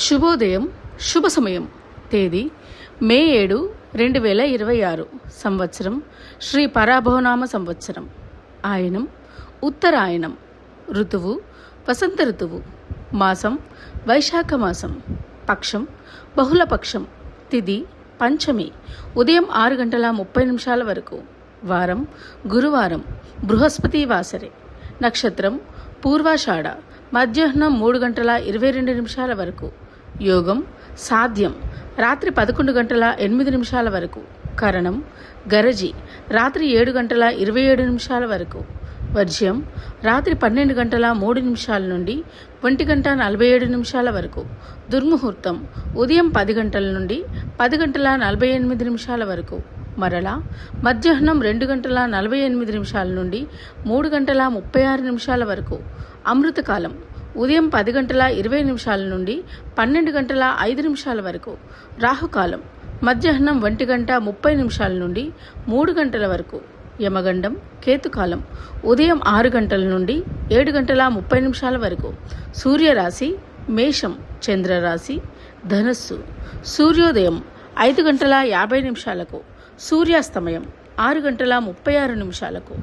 శుభోదయం, శుభ సమయం. తేదీ మే 7, 2026. సంవత్సరం శ్రీ పరాభవనామ సంవత్సరం. ఆయనం ఉత్తరాయణం. ఋతువు వసంత ఋతువు. మాసం వైశాఖ మాసం. పక్షం బహుళపక్షం. తిథి పంచమి ఉదయం 6:30 వరకు. వారం గురువారం, బృహస్పతి వాసరే. నక్షత్రం పూర్వాషాఢ. మధ్యాహ్నం 3:22 వరకు. యోగం సాధ్యం రాత్రి 11:08 వరకు. కరణం గరజి రాత్రి 7:27 వరకు. వర్జ్యం రాత్రి 12:03 నుండి 1:47 వరకు. దుర్ముహూర్తం ఉదయం 10 గంటల నుండి 10:48 వరకు. మరలా మధ్యాహ్నం 2:48 నుండి 3:36 వరకు. అమృతకాలం ఉదయం 10:20 నుండి 12:05 వరకు. రాహుకాలం మధ్యాహ్నం 1:30 నుండి 3 గంటల వరకు. యమగండం కేతుకాలం ఉదయం 6 గంటల నుండి 7:30 వరకు. సూర్యరాశి మేషం, చంద్రరాశి ధనస్సు. సూర్యోదయం 5:50 సూర్యాస్తమయం 6:36.